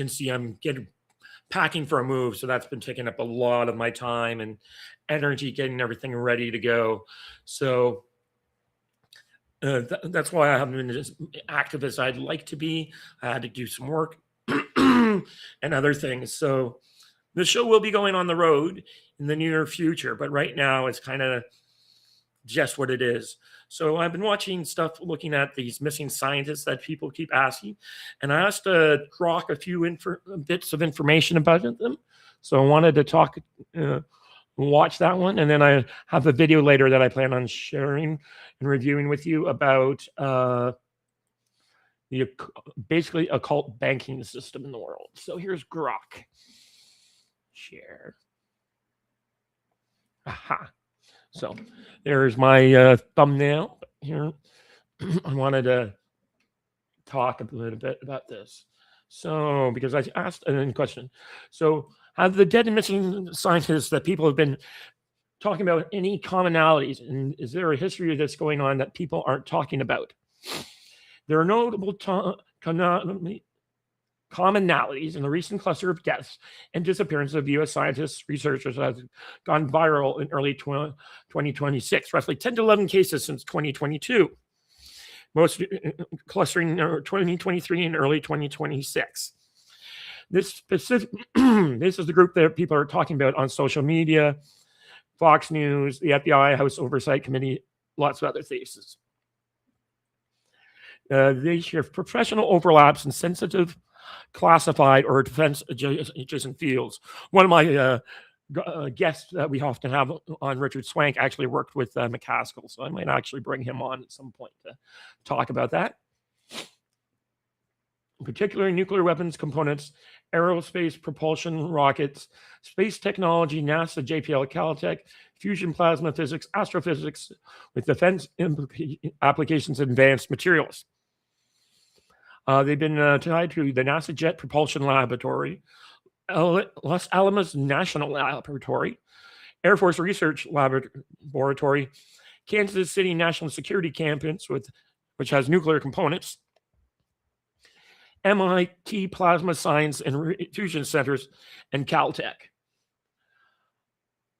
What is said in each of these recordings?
can see, I'm packing for a move, so that's been taking up a lot of my time and energy, getting everything ready to go. So that's why I haven't been as active as I'd like to be. I had to do some work and other things. So the show will be going on the road in the near future, but right now it's kind of just what it is. So I've been watching stuff, looking at these missing scientists that people keep asking, and I asked Grok a few bits of information about them. So I wanted to watch that one, and then I have a video later that I plan on sharing and reviewing with you about the basically occult banking system in the world. So here's Grok. Share. Aha. So there's my thumbnail here. I wanted to talk a little bit about this. So, because I asked a question. So, have the dead and missing scientists that people have been talking about any commonalities? And is there a history of this going on that people aren't talking about? There are notable commonalities in the recent cluster of deaths and disappearances of U.S. scientists, researchers that have gone viral in early 2026, roughly 10 to 11 cases since 2022, most clustering 2023 and early 2026. This is the group that people are talking about on social media, Fox News, the FBI, House Oversight Committee, lots of other cases. They share professional overlaps in sensitive, classified, or defense adjacent fields. One of my guests that we often have on, Richard Swank, actually worked with McCaskill, so I might actually bring him on at some point to talk about that. Particularly nuclear weapons components, aerospace propulsion rockets, space technology, NASA, JPL, Caltech, fusion plasma physics, astrophysics, with defense applications in advanced materials. They've been tied to the NASA Jet Propulsion Laboratory, Los Alamos National Laboratory, Air Force Research Laboratory, Kansas City National Security Campus, which has nuclear components, MIT Plasma Science and Fusion Centers, and Caltech.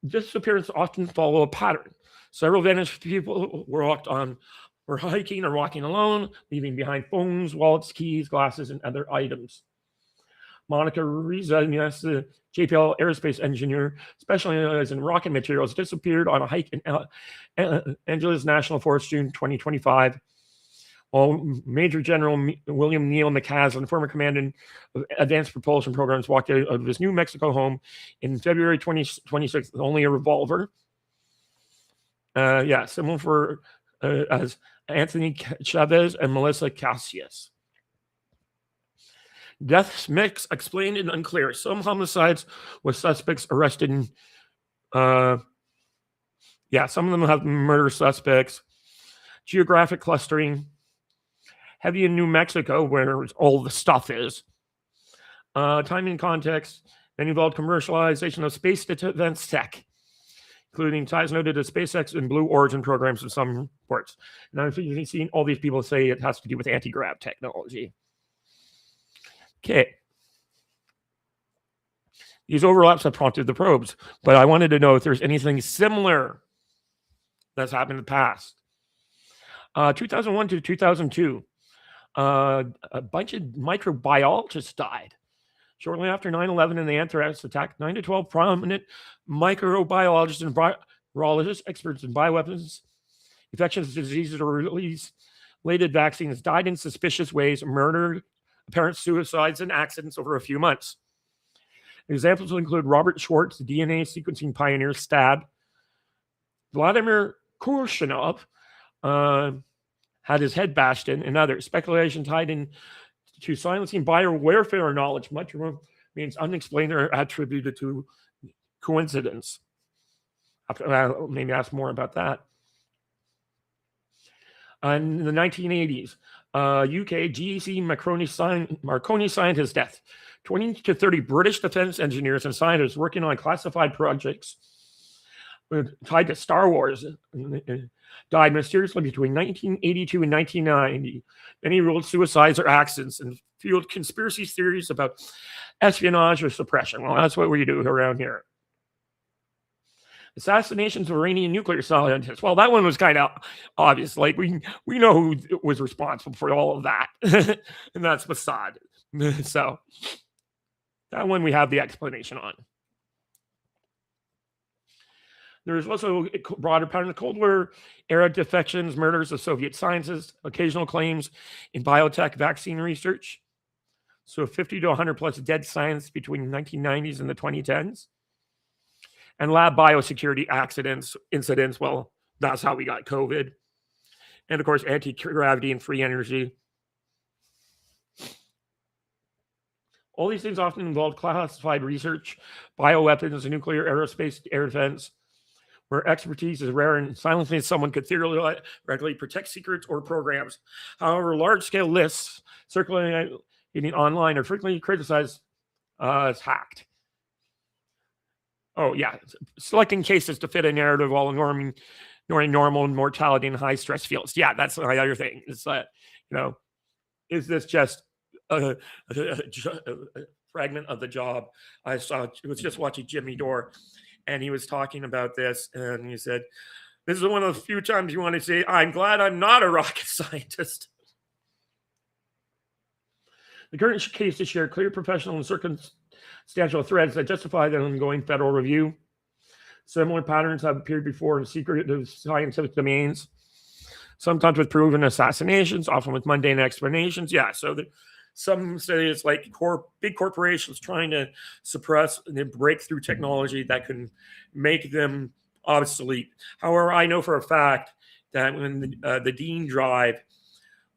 Disappearances often follow a pattern. Several vanished people were hiking or walking alone, leaving behind phones, wallets, keys, glasses, and other items. Monica Riza, the JPL aerospace engineer specializing in rocket materials, disappeared on a hike in Angeles National Forest, June 2025. While Major General William Neil McCaslin, former commandant of advanced propulsion programs, walked out of his New Mexico home in February 2026 with only a revolver. Similar for as Anthony Chavez and Melissa Cassius. Deaths mix explained and unclear. Some homicides with suspects arrested. Some of them have murder suspects. Geographic clustering. Heavy in New Mexico, where all the stuff is. Time and context, and involved commercialization of space defense tech, including ties noted to SpaceX and Blue Origin programs in some reports. Now, if you've seen all these people say it has to do with anti-grav technology. Okay. These overlaps have prompted the probes, but I wanted to know if there's anything similar that's happened in the past. 2001 to 2002. A bunch of microbiologists died. Shortly after 9/11 and the anthrax attack, 9 to 12 prominent microbiologists and virologists, experts in bioweapons, infectious diseases, or related vaccines died in suspicious ways, murdered, apparent suicides, and accidents over a few months. Examples include Robert Schwartz, the DNA sequencing pioneer, stabbed. Vladimir Kurshinov, had his head bashed in, and others. Speculation tied in to silencing biowarfare knowledge much means unexplained or attributed to coincidence. I'll maybe ask more about that. In the 1980s, UK GEC Marconi scientist death. 20 to 30 British defense engineers and scientists working on classified projects tied to Star Wars died mysteriously between 1982 and 1990. Many ruled suicides or accidents and fueled conspiracy theories about espionage or suppression. Well, that's what we do around here. Assassinations of Iranian nuclear scientists. Well, that one was kind of obvious. Like we know who was responsible for all of that, and that's Mossad. So that one we have the explanation on. There's also a broader pattern of Cold War era defections, murders of Soviet scientists, occasional claims in biotech vaccine research. So 50 to 100 plus dead scientists between the 1990s and the 2010s. And lab biosecurity accidents, incidents. Well, that's how we got COVID. And of course, anti-gravity and free energy. All these things often involve classified research, bioweapons, nuclear, aerospace, air defense, where expertise is rare and silently someone could theoretically protect secrets or programs. However, large-scale lists circulating online are frequently criticized as hacked. Oh, yeah. Selecting cases to fit a narrative while ignoring normal mortality in high-stress fields. Yeah, that's my other thing. It's is this just a fragment of the job? I was just watching Jimmy Dore, and he was talking about this, and he said, this is one of the few times you want to say, I'm glad I'm not a rocket scientist. The current cases share clear professional and circumstantial threads that justify the ongoing federal review. Similar patterns have appeared before in secretive scientific domains, sometimes with proven assassinations, often with mundane explanations. Yeah, so some say it's like big corporations trying to suppress and break through technology that can make them obsolete. However, I know for a fact that when the Dean drive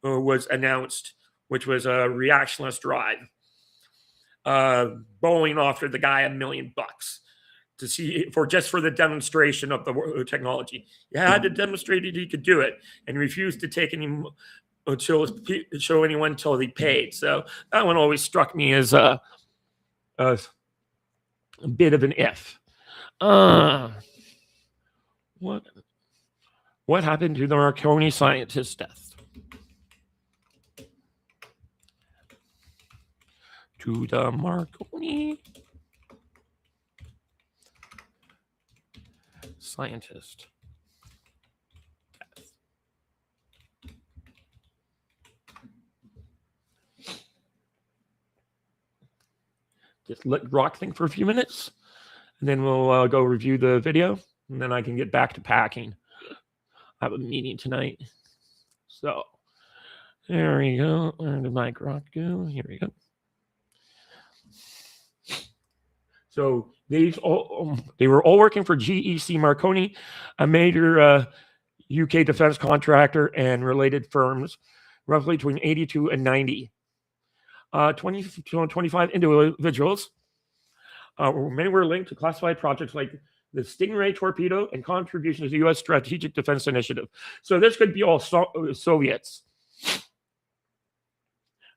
was announced, which was a reactionist drive, Boeing offered the guy $1 million to see for the demonstration of the technology. You had to demonstrate that he could do it, and refused to take any show anyone until he paid. So that one always struck me as a bit of an if. What happened to the Marconi scientist death? To the Marconi scientist. Just let Rock think for a few minutes, and then we'll go review the video, and then I can get back to packing. I have a meeting tonight. So there we go. Where did my Rock go? Here we go. So they were all working for GEC Marconi, a major UK defense contractor, and related firms, roughly between 82 and 90. 25 individuals. Many were linked to classified projects like the Stingray torpedo and contributions to the U.S. Strategic Defense Initiative. So this could be all Soviets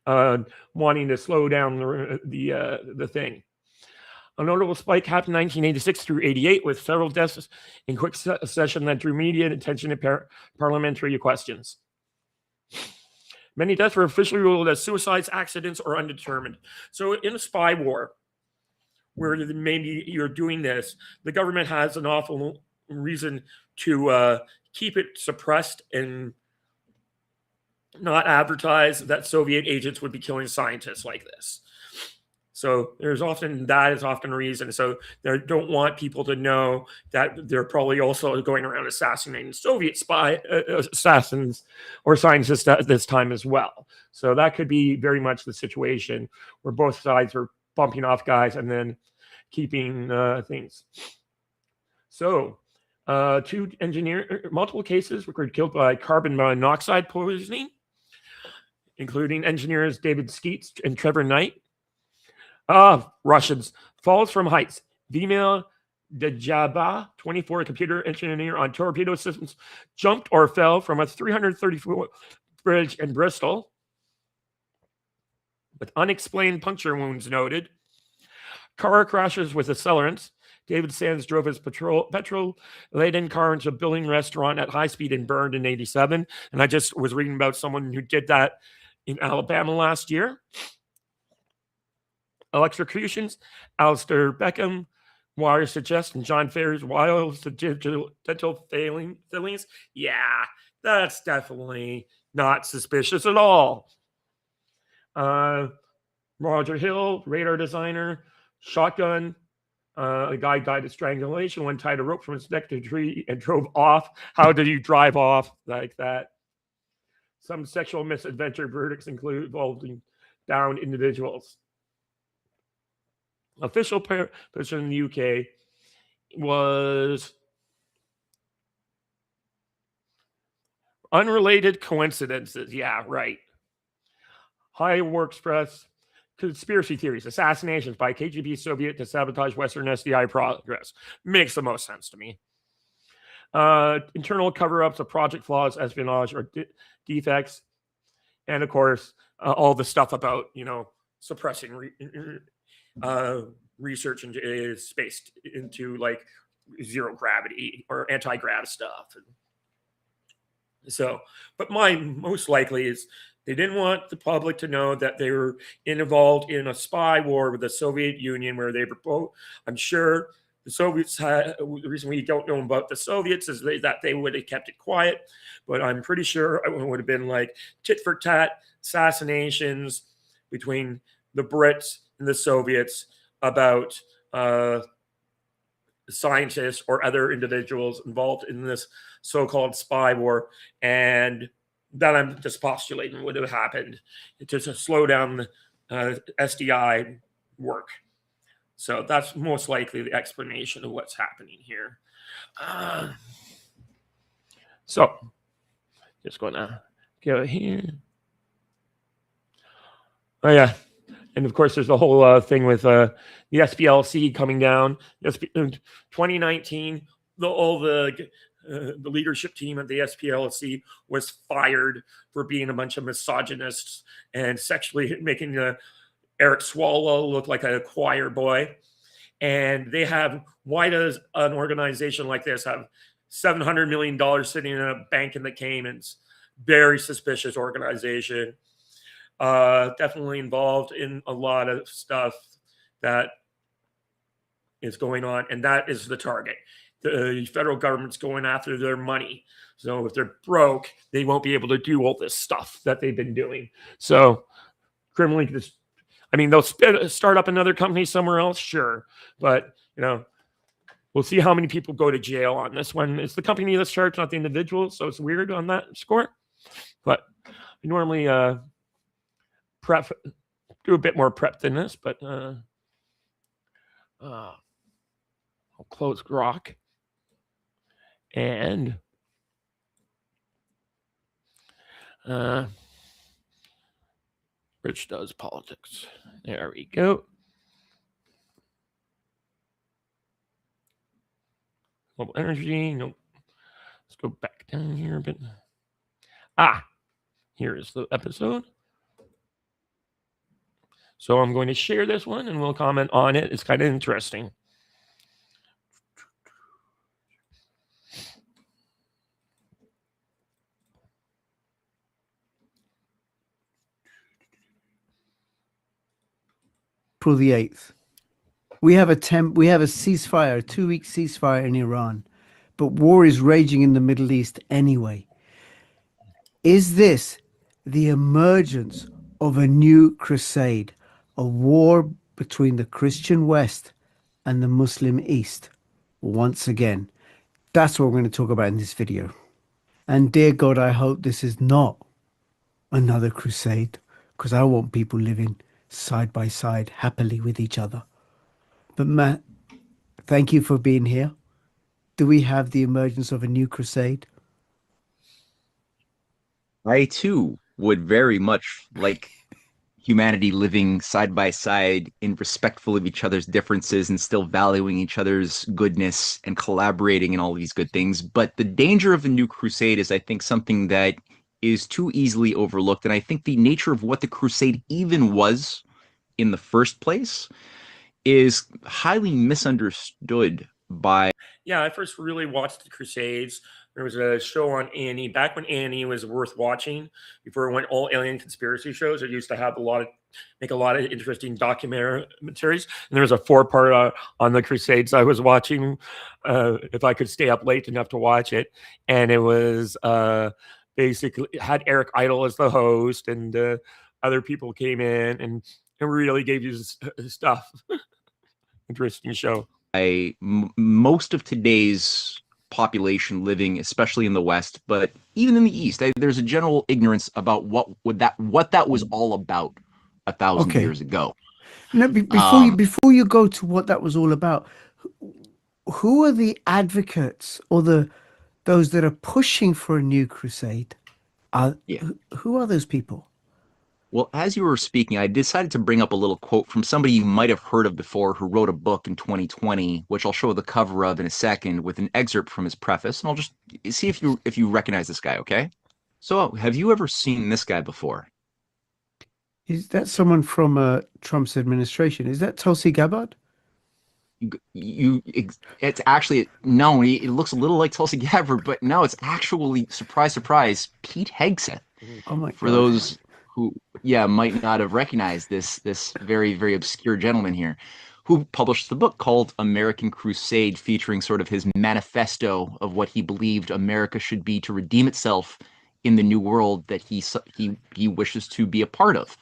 wanting to slow down the thing. A notable spike happened in 1986 through 88, with several deaths in quick succession that drew media attention to parliamentary questions. Many deaths were officially ruled as suicides, accidents, or undetermined. So in a spy war, where maybe you're doing this, the government has an awful reason to keep it suppressed and not advertise that Soviet agents would be killing scientists like this. So that is often a reason. So they don't want people to know that they're probably also going around assassinating Soviet assassins or scientists at this time as well. So that could be very much the situation where both sides are bumping off guys and then keeping things. So multiple cases were killed by carbon monoxide poisoning, including engineers David Skeets and Trevor Knight. Russians. Falls from heights. Vimel Dejaba, 24, computer engineer on torpedo systems, jumped or fell from a 330-foot bridge in Bristol, with unexplained puncture wounds noted. Car crashes with accelerants. David Sands drove his petrol-laden car into a building restaurant at high speed and burned in 87. And I just was reading about someone who did that in Alabama last year. Electrocutions, Alistair Beckham, wire suggestion, John Ferry's wild dental fillings. Yeah, that's definitely not suspicious at all. Roger Hill, radar designer, shotgun. A guy died of strangulation. One tied a rope from his neck to a tree and drove off. How did you drive off like that? Some sexual misadventure verdicts involving downed individuals. Official position in the UK was unrelated coincidences. Yeah, right. High Works Press. Conspiracy theories, assassinations by KGB Soviet to sabotage Western SDI progress. Makes the most sense to me. Internal cover-ups of project flaws, espionage, or defects. And of course, all the stuff about, suppressing research into space into like zero gravity or anti-grav stuff. So, but mine most likely is they didn't want the public to know that they were involved in a spy war with the Soviet Union, where they were both, I'm sure the Soviets had, the reason we don't know about the Soviets is that they would have kept it quiet, but I'm pretty sure it would have been like tit for tat assassinations between the Brits and the Soviets about scientists or other individuals involved in this so-called spy war, and that I'm just postulating would have happened to slow down the SDI work. So that's most likely the explanation of what's happening here. So just going to go here. Oh, yeah. And of course, there's the whole thing with the SPLC coming down. 2019, the leadership team of the SPLC was fired for being a bunch of misogynists and sexually making Eric Swalwell look like a choir boy. And they have, why does an organization like this have $700 million sitting in a bank in the Caymans? Very suspicious organization. Definitely involved in a lot of stuff that is going on. And that is the target. The federal government's going after their money. So if they're broke, they won't be able to do all this stuff that they've been doing. So criminally, they'll start up another company somewhere else, sure. But, we'll see how many people go to jail on this one. It's the company that's charged, not the individual. So it's weird on that score. But I normally do a bit more prep than this, but I'll close Grok. And Rich does politics. There we go. Global energy. Nope. Let's go back down here a bit. Here is the episode. So I'm going to share this one and we'll comment on it. It's kind of interesting. April the 8th. We have a ceasefire, a 2-week ceasefire in Iran, but war is raging in the Middle East anyway. Is this the emergence of a new crusade, a war between the Christian West and the Muslim East? Once again, that's what we're going to talk about in this video. And dear God, I hope this is not another crusade, because I want people living side by side happily with each other. But Matt, thank you for being here. Do we have the emergence of a new crusade? I too would very much like humanity living side by side in respectful of each other's differences and still valuing each other's goodness and collaborating in all these good things. But the danger of the new crusade is, I think, something that is too easily overlooked. And I think the nature of what the crusade even was in the first place is highly misunderstood by. Yeah, I first really watched the Crusades. There was a show on Annie back when Annie was worth watching before it went all alien conspiracy shows. It used to have make a lot of interesting documentaries. And there was a 4-part on the Crusades I was watching if I could stay up late enough to watch it. And it was basically it had Eric Idle as the host, and other people came in, and it really gave you stuff. Interesting show. Most of today's population living, especially in the West, but even in the East, there's a general ignorance about what that was all about 1,000 years ago. No, before you go to what that was all about, who are the advocates or those that are pushing for a new crusade? Who are those people? Well, as you were speaking, I decided to bring up a little quote from somebody you might have heard of before who wrote a book in 2020, which I'll show the cover of in a second with an excerpt from his preface, and I'll just see if you recognize this guy, okay? So, have you ever seen this guy before? Is that someone from Trump's administration? Is that Tulsi Gabbard? It's actually, no, it looks a little like Tulsi Gabbard, but no, it's actually, surprise, surprise, Pete Hegseth. Oh my God. For those who might not have recognized this very, very obscure gentleman here, who published the book called American Crusade, featuring sort of his manifesto of what he believed America should be to redeem itself in the new world that he wishes to be a part of.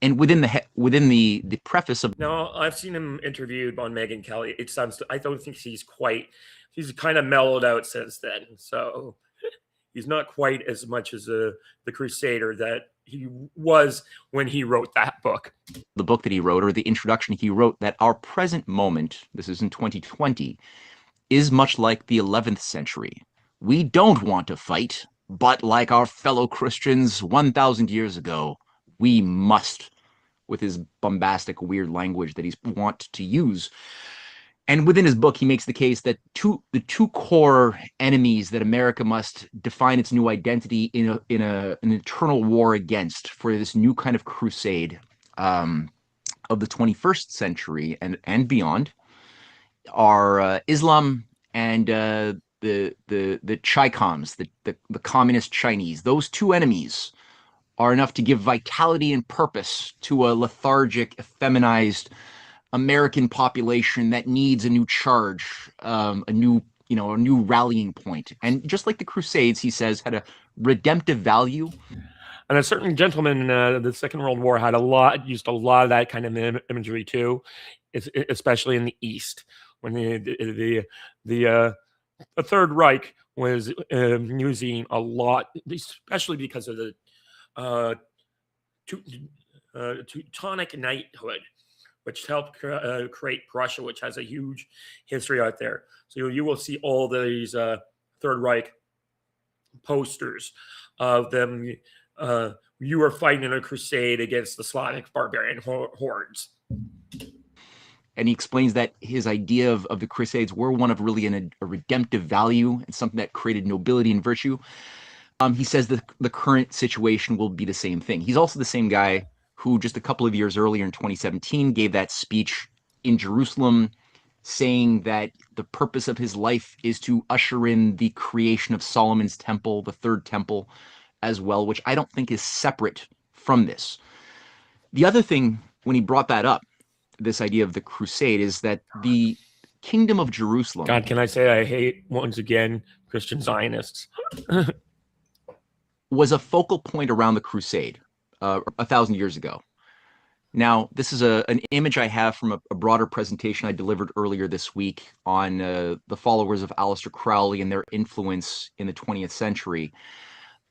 And within the preface of. No, I've seen him interviewed on Megyn Kelly. I don't think he's kind of mellowed out since then. So he's not quite as much as the crusader that he was when he wrote that book. The book that he wrote, or the introduction he wrote, that our present moment, this is in 2020, is much like the 11th century. We don't want to fight, but like our fellow Christians 1,000 years ago, we must, with his bombastic, weird language that he's wont to use. And within his book, he makes the case that the two core enemies that America must define its new identity in an eternal war against for this new kind of crusade of the 21st century and beyond are Islam and the Chicoms, the communist Chinese. Those two enemies are enough to give vitality and purpose to a lethargic, effeminized American population that needs a new charge, a new rallying point. And just like the Crusades, he says, had a redemptive value. And a certain gentleman, the Second World War used a lot of that kind of imagery too, especially in the East, when the Third Reich was using a lot, especially because of the Teutonic knighthood, which helped create Prussia, which has a huge history out there. So you will see all these Third Reich posters of them. You are fighting in a crusade against the Slavic barbarian hordes. And he explains that his idea of the Crusades were one of really a redemptive value and something that created nobility and virtue. He says that the current situation will be the same thing. He's also the same guy who just a couple of years earlier in 2017 gave that speech in Jerusalem saying that the purpose of his life is to usher in the creation of Solomon's temple, the third temple as well, which I don't think is separate from this. The other thing, when he brought that up, this idea of the crusade, is that the kingdom of Jerusalem. God, can I say I hate, once again, Christian Zionists? Was a focal point around the crusade 1,000 years ago. Now, this is an image I have from a broader presentation I delivered earlier this week on the followers of Aleister Crowley and their influence in the 20th century.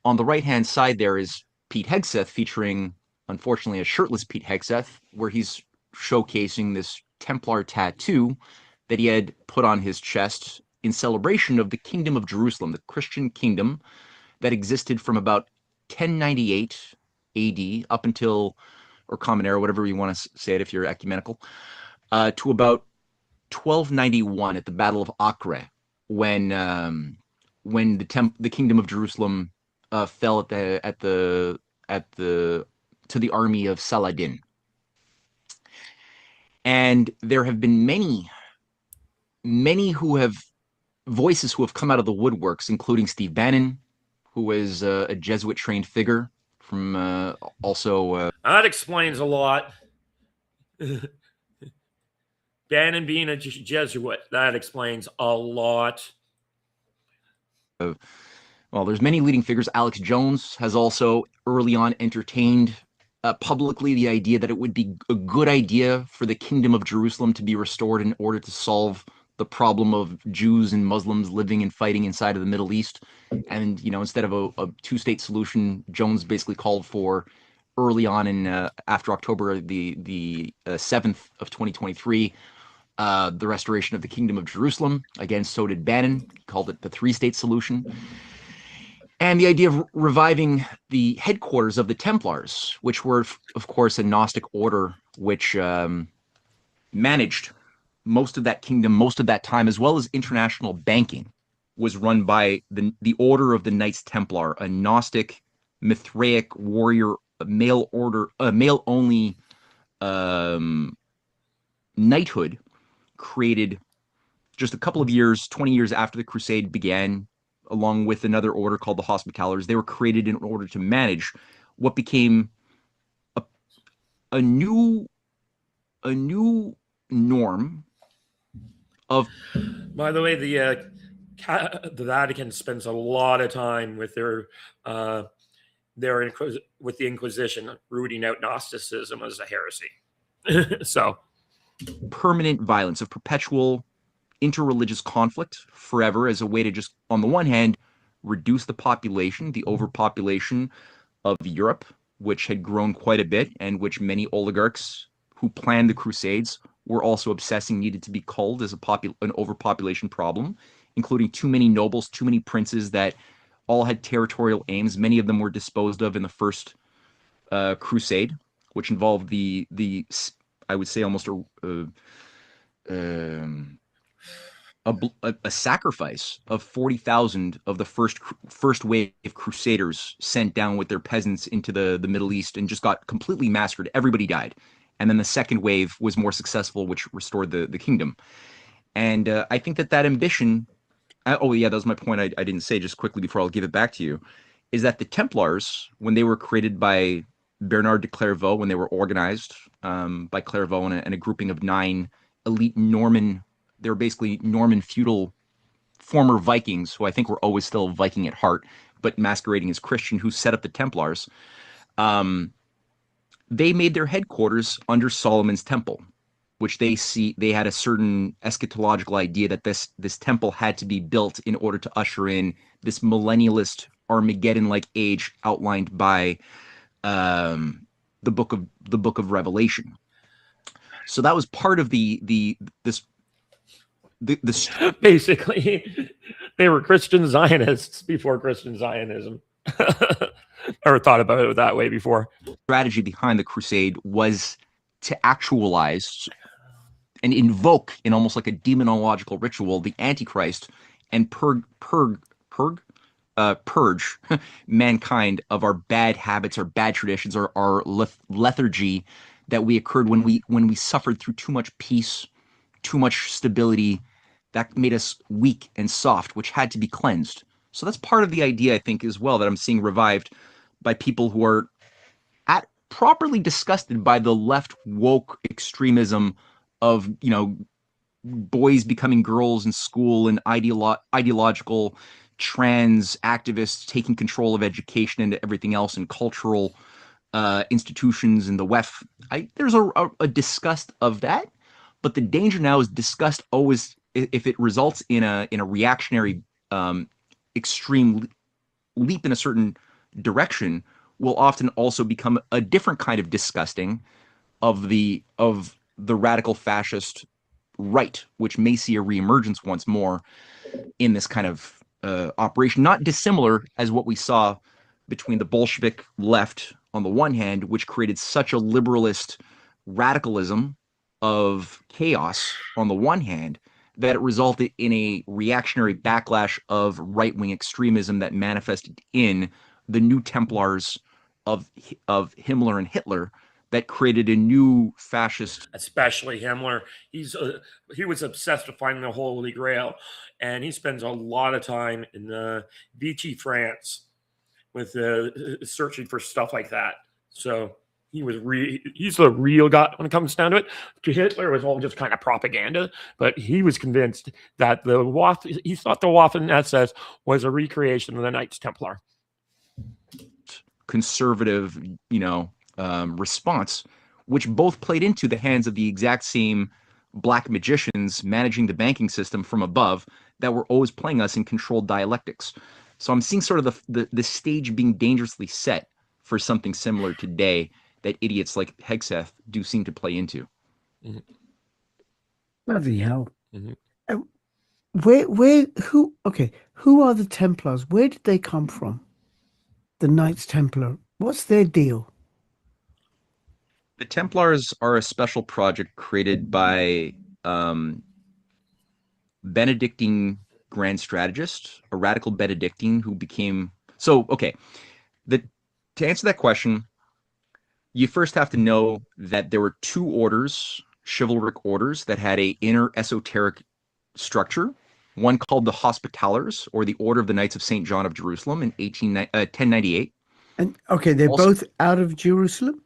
On the right-hand side there is Pete Hegseth, featuring, unfortunately, a shirtless Pete Hegseth, where he's showcasing this Templar tattoo that he had put on his chest in celebration of the Kingdom of Jerusalem, the Christian kingdom that existed from about 1098 AD up until, or Common Era, whatever you want to say it if you're ecumenical, to about 1291 at the Battle of Acre, when the Kingdom of Jerusalem fell to the army of Saladin. And there have been many voices who have come out of the woodworks, including Steve Bannon, who is a Jesuit-trained figure from also. That explains a lot. Bannon being a Jesuit, that explains a lot. Well, there's many leading figures. Alex Jones has also early on entertained publicly the idea that it would be a good idea for the Kingdom of Jerusalem to be restored in order to solve the problem of Jews and Muslims living and fighting inside of the Middle East. And, instead of a two-state solution, Jones basically called for early on in after October the 7th of 2023, the restoration of the Kingdom of Jerusalem. Again, so did Bannon. He called it the three-state solution. And the idea of reviving the headquarters of the Templars, which were, of course, a Gnostic order which managed most of that kingdom, most of that time, as well as international banking, was run by the Order of the Knights Templar, a Gnostic, Mithraic warrior, male-only knighthood created just a couple of years, 20 years after the Crusade began, along with another order called the Hospitallers. They were created in order to manage what became a new norm of. By the way, the Vatican spends a lot of time with with the Inquisition, rooting out Gnosticism as a heresy. So permanent violence, of perpetual interreligious conflict forever, as a way to just, on the one hand, reduce the population, the overpopulation of Europe, which had grown quite a bit, and which many oligarchs who planned the Crusades were also obsessing needed to be culled as an overpopulation problem, including too many nobles, too many princes that all had territorial aims. Many of them were disposed of in the first Crusade, which involved the I would say almost a sacrifice of 40,000 of the first wave of crusaders sent down with their peasants into the Middle East, and just got completely massacred. Everybody died. And then the second wave was more successful, which restored the kingdom. And I think that ambition, oh yeah, that was my point I didn't say just quickly before I'll give it back to you, is that the Templars, when they were created by Bernard de Clairvaux, when they were organized by Clairvaux and a grouping of 9 elite Norman, they were basically Norman feudal former Vikings, who I think were always still Viking at heart, but masquerading as Christian, who set up the Templars. They made their headquarters under Solomon's temple, which they had a certain eschatological idea that this temple had to be built in order to usher in this millennialist Armageddon-like age outlined by the book of Revelation. So that was part of this basically, they were Christian Zionists before Christian Zionism. Never thought about it that way before. Strategy behind the Crusade was to actualize and invoke, in almost like a demonological ritual, the Antichrist, and purge mankind of our bad habits, our bad traditions, our lethargy that we occurred when we suffered through too much peace, too much stability, that made us weak and soft, which had to be cleansed. So that's part of the idea, I think, as well, that I'm seeing revived by people who are properly disgusted by the left woke extremism of, boys becoming girls in school, and ideological trans activists taking control of education and everything else, and cultural institutions in the West. There's a disgust of that, but the danger now is disgust always, if it results in a reactionary extreme leap in a certain direction, will often also become a different kind of disgusting of the radical fascist right, which may see a reemergence once more in this kind of operation, not dissimilar as what we saw between the Bolshevik left on the one hand, which created such a liberalist radicalism of chaos on the one hand, that it resulted in a reactionary backlash of right-wing extremism that manifested in the new Templars of Himmler and Hitler that created a new fascist. Especially Himmler. He was obsessed with finding the Holy Grail, and he spends a lot of time in Vichy, France, with searching for stuff like that. So he's the real guy when it comes down to it. To Hitler, it was all just kind of propaganda, but he was convinced that he thought the Waffen SS was a recreation of the Knights Templar. Conservative, response, which both played into the hands of the exact same black magicians managing the banking system from above that were always playing us in controlled dialectics. So I'm seeing sort of the stage being dangerously set for something similar today that idiots like Hegseth do seem to play into. Mm-hmm. Bloody hell. Mm-hmm. Who are the Templars? Where did they come from? The Knights Templar. What's their deal? The Templars are a special project created by Benedictine Grand Strategist, a radical Benedictine who became... So, okay, to answer that question, you first have to know that there were two orders, chivalric orders, that had an inner esoteric structure. One called the Hospitallers, or the Order of the Knights of St. John of Jerusalem in 1098. And okay, they're Also, both out of Jerusalem?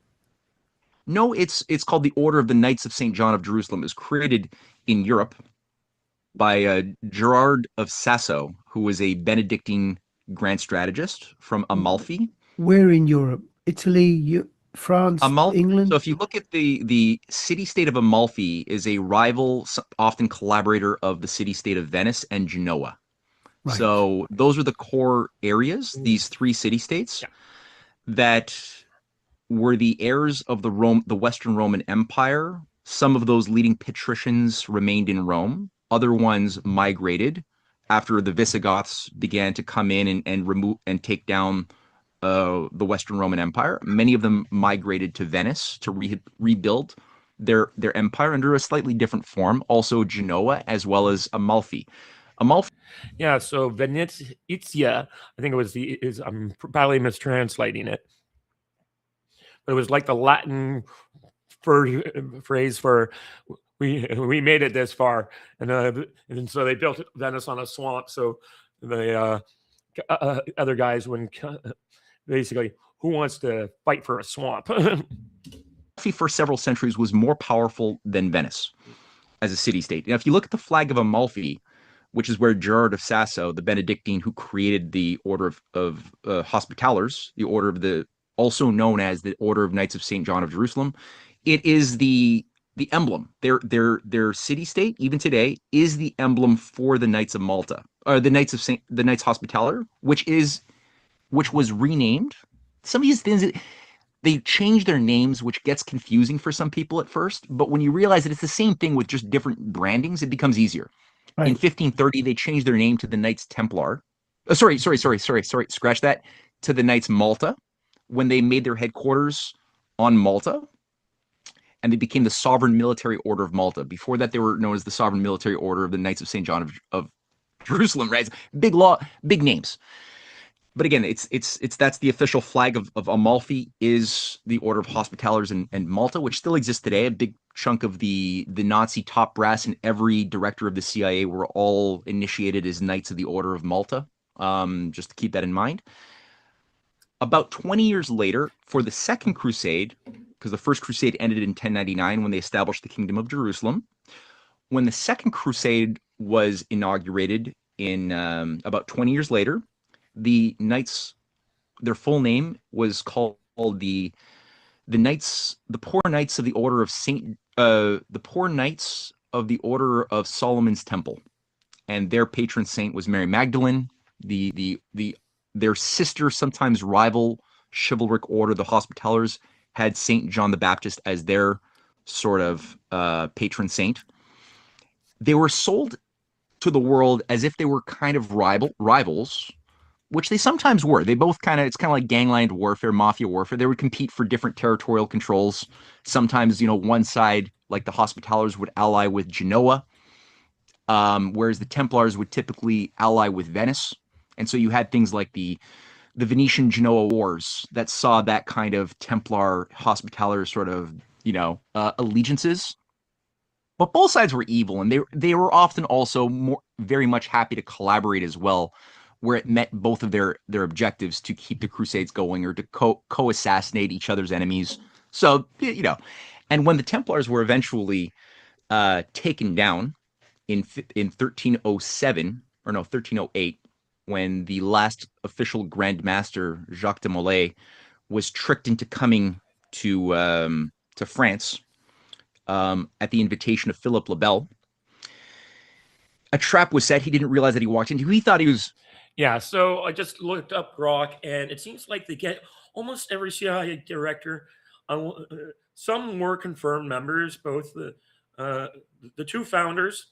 No, it's called the Order of the Knights of St. John of Jerusalem. It was created in Europe by Gerard of Sasso, who was a Benedictine Grand Strategist from Amalfi. Where in Europe? Italy, France, England? So if you look at the city-state of Amalfi is a rival, often collaborator of the city-state of Venice and Genoa. Right. So those are the core areas, these three city-states, that were the heirs of the Western Roman Empire. Some of those leading patricians remained in Rome. Other ones migrated after the Visigoths began to come in and remove and take down the Western Roman Empire. Many of them migrated to Venice to rebuild their empire under a slightly different form. Also Genoa as well as Amalfi. Yeah, so Venezia, I think I'm probably mistranslating it. But it was like the Latin phrase for we made it this far, and so they built Venice on a swamp. So the other guys wouldn't basically, who wants to fight for a swamp? Amalfi for several centuries was more powerful than Venice as a city-state. Now, if you look at the flag of Amalfi, which is where Gerard of Sasso, the Benedictine who created the Order of Hospitallers, the Order of the also known as the Order of Knights of St. John of Jerusalem, it is the emblem. Their city-state, even today, is the emblem for the Knights of Malta, or the Knights Hospitaller, which was renamed. Some of these things, they change their names, which gets confusing for some people at first. But when you realize that it's the same thing with just different brandings, it becomes easier. Right. In 1530, they changed their name to the Knights Templar. Sorry, scratch that. To the Knights Malta, when they made their headquarters on Malta, and they became the Sovereign Military Order of Malta. Before that, they were known as the Sovereign Military Order of the Knights of St. John of Jerusalem, right? Big names. But again, that's the official flag of Amalfi is the Order of Hospitallers and Malta, which still exists today. A big chunk of the Nazi top brass and every director of the CIA were all initiated as Knights of the Order of Malta, just to keep that in mind. About 20 years later, for the Second Crusade, because the First Crusade ended in 1099 when they established the Kingdom of Jerusalem, when the Second Crusade was inaugurated in about 20 years later, the Knights, their full name was called the Poor Knights of the Order of the Poor Knights of the Order of Solomon's Temple, and their patron saint was Mary Magdalene. Their sister, sometimes rival chivalric order, the Hospitallers, had Saint John the Baptist as their sort of patron saint. They were sold to the world as if they were kind of rivals, which they sometimes were. They both it's kind of like gangland warfare, mafia warfare. They would compete for different territorial controls. Sometimes, one side, like the Hospitallers, would ally with Genoa, whereas the Templars would typically ally with Venice. And so you had things like the the Venetian Genoa Wars that saw that kind of Templar Hospitaller sort of, allegiances. But both sides were evil, and they were often also very much happy to collaborate as well, where it met both of their objectives to keep the Crusades going or to co-assassinate each other's enemies. So, and when the Templars were eventually taken down in 1307, or no, 1308, when the last official Grand Master, Jacques de Molay, was tricked into coming to France at the invitation of Philip le Bel. A trap was set. He didn't realize that he walked into. He thought he was... Yeah, so I just looked up Grok, and it seems like they get almost every CIA director. Some were confirmed members, both the two founders,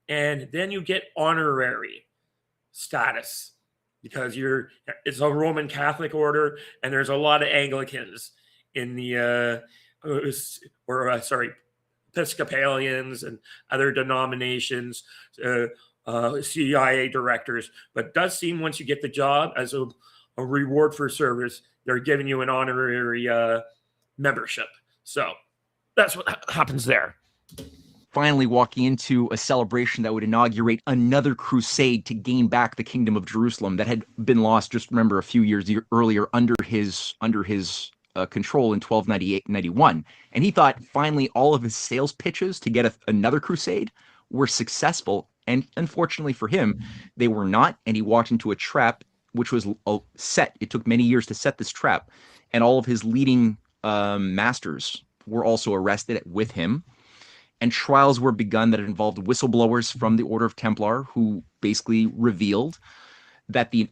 and then you get honorary status because it's a Roman Catholic order, and there's a lot of Anglicans in the Episcopalians and other denominations, CIA directors. But it does seem once you get the job, as a reward for service, they're giving you an honorary membership. So that's what happens there. Finally walking into a celebration that would inaugurate another crusade to gain back the kingdom of Jerusalem that had been lost, just remember, a few years earlier under his control in 1298-91. And he thought finally all of his sales pitches to get another crusade were successful. And unfortunately for him, they were not. And he walked into a trap, which was set. It took many years to set this trap. And all of his leading masters were also arrested with him. And trials were begun that involved whistleblowers from the Order of Templar, who basically revealed that the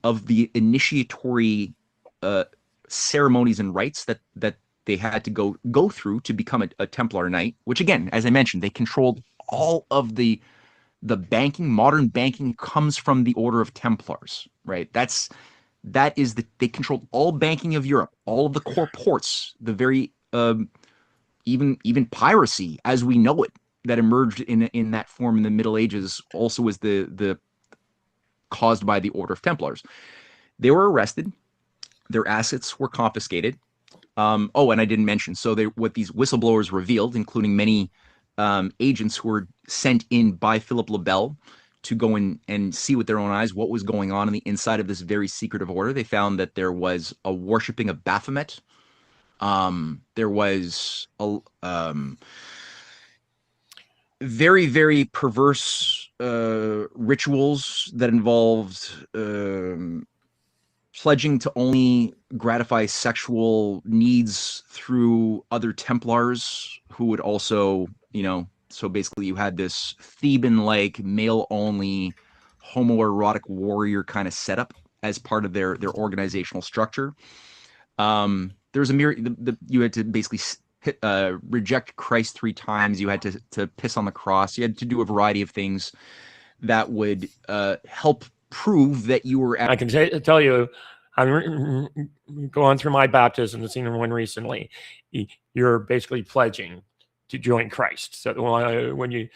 initiatory ceremonies and rites that they had to go through to become a Templar Knight, which again, as I mentioned, they controlled all of the banking. Modern banking comes from the Order of Templars, right? They controlled all banking of Europe, all of the core ports, the very even piracy as we know it that emerged in that form in the Middle Ages also was the caused by the Order of Templars. They were arrested. Their assets were confiscated. And I didn't mention, so what these whistleblowers revealed, including many agents who were sent in by Philip le Bel to go in and see with their own eyes what was going on the inside of this very secretive order. They found that there was a worshipping of Baphomet. There was a very, very perverse rituals that involved pledging to only gratify sexual needs through other Templars who would also, so basically you had this Theban-like, male-only, homoerotic warrior kind of setup as part of their organizational structure. There was you had to basically reject Christ 3 times. You had to piss on the cross. You had to do a variety of things that would help prove that you were... I can tell you, I'm going through my baptism, I've seen one recently. You're basically pledging to join Christ. So when you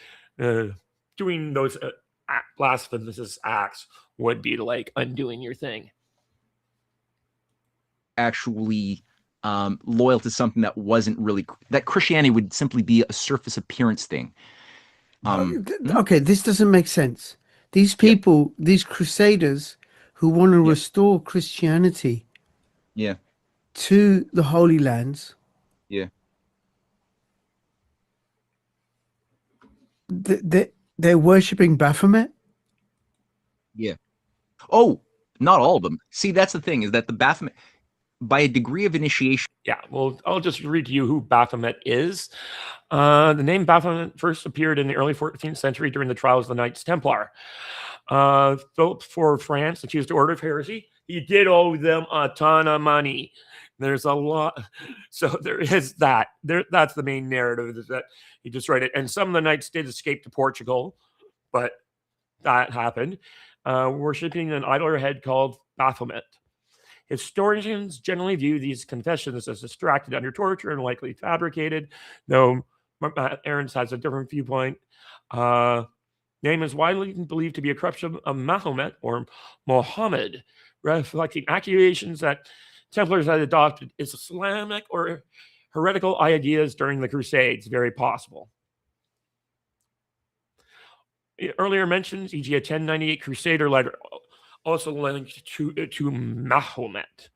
doing those blasphemous acts would be like undoing your thing. Actually loyal to something that wasn't really... That Christianity would simply be a surface appearance thing. Okay, this doesn't make sense. These people, these crusaders who want to restore Christianity to the Holy Lands, they're worshipping Baphomet? Yeah. Oh, not all of them. See, that's the thing, is that the Baphomet, by a degree of initiation... Yeah, well, I'll just read to you who Baphomet is. The name Baphomet first appeared in the early 14th century during the trials of the Knights Templar. Philip IV France accused the order of heresy. He did owe them a ton of money. There's a lot. So there is that. That's the main narrative, is that he destroyed it. And some of the knights did escape to Portugal, but that happened. Worshipping an idol head called Baphomet. Historians generally view these confessions as distracted under torture and likely fabricated, though Ahrens has a different viewpoint. Name is widely believed to be a corruption of Mahomet or Mohammed, reflecting accusations that Templars had adopted Islamic or heretical ideas during the Crusades. Very possible. Earlier mentions, e.g. a 1098 Crusader letter, also linked to Mahomet.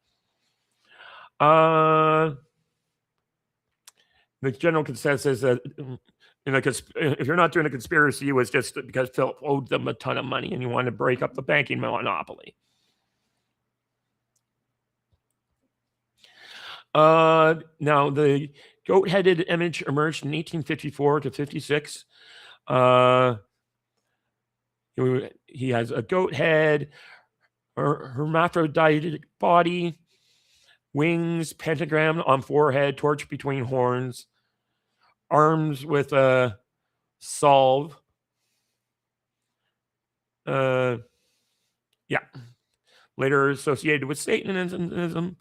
The general consensus that if you're not doing a conspiracy, it was just because Philip owed them a ton of money and he wanted to break up the banking monopoly. Now, the goat-headed image emerged in 1854 to 56. He has a goat head, hermaphroditic body, wings, pentagram on forehead, torch between horns, arms with a salve. Yeah. Later associated with Satanism.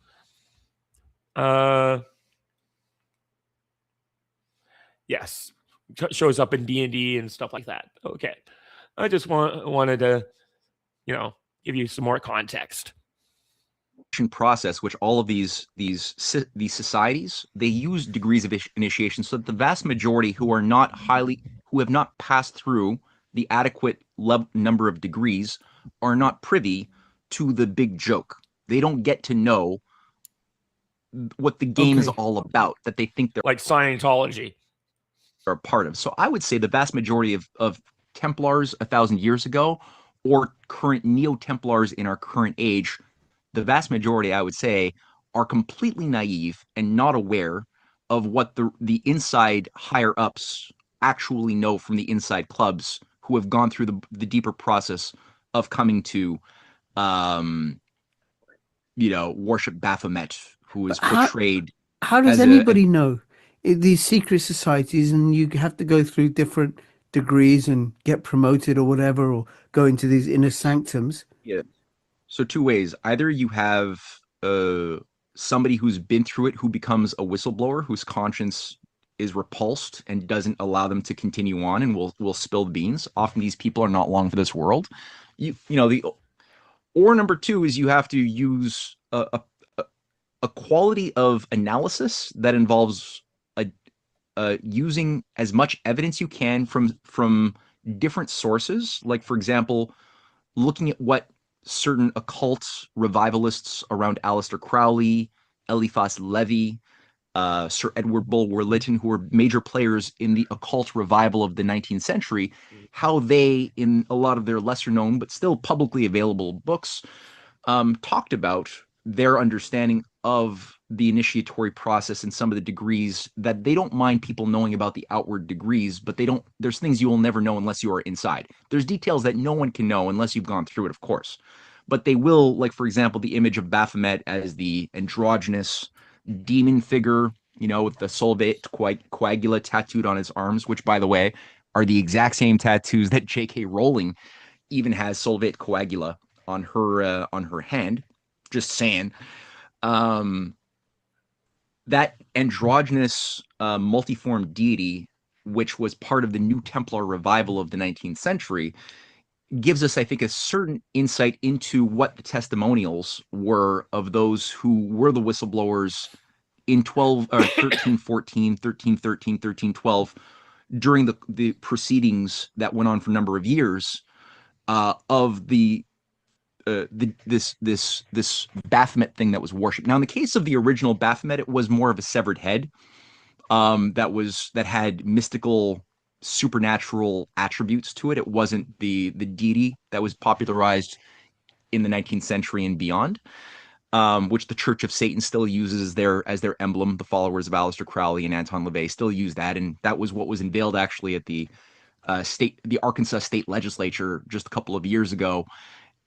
Yes. Shows up in D&D and stuff like that. Okay. I just wanted to, give you some more context. Process, which all of these societies, they use degrees of initiation, so that the vast majority who have not passed through the adequate number of degrees are not privy to the big joke. They don't get to know what the game is all about, that they think they're like Scientology are a part of. So I would say the vast majority of Templars 1,000 years ago, or current Neo-Templars in our current age, the vast majority, I would say, are completely naive and not aware of what the inside higher-ups actually know from the inside clubs who have gone through the deeper process of coming to, worship Baphomet, who is portrayed. How does anybody know these secret societies, and you have to go through different degrees and get promoted or whatever, or go into these inner sanctums? Yeah. So two ways. Either you have somebody who's been through it, who becomes a whistleblower, whose conscience is repulsed and doesn't allow them to continue on, and will spill the beans. Often these people are not long for this world. Or number two is you have to use a quality of analysis that involves using as much evidence you can from different sources. Like, for example, looking at what certain occult revivalists around Aleister Crowley, Eliphas Levi, Sir Edward Bulwer-Lytton, who were major players in the occult revival of the 19th century, how they, in a lot of their lesser known but still publicly available books, talked about their understanding of the initiatory process and some of the degrees, that they don't mind people knowing about the outward degrees, but there's things you will never know unless you are inside. There's details that no one can know unless you've gone through it, of course. But they will, like, for example, the image of Baphomet as the androgynous demon figure, with the Solvate Coagula tattooed on his arms, which, by the way, are the exact same tattoos that J.K. Rowling even has Solvate Coagula on her hand. Just saying. That androgynous multiform deity, which was part of the New Templar revival of the 19th century, gives us, I think, a certain insight into what the testimonials were of those who were the whistleblowers in 1314, 1313, 1312, during the proceedings that went on for a number of years of this Baphomet thing that was worshipped. Now, in the case of the original Baphomet, it was more of a severed head that had mystical, supernatural attributes to it. It wasn't the deity that was popularized in the 19th century and beyond, which the Church of Satan still uses as their emblem. The followers of Aleister Crowley and Anton LaVey still use that, and that was what was unveiled actually at the Arkansas State Legislature just a couple of years ago,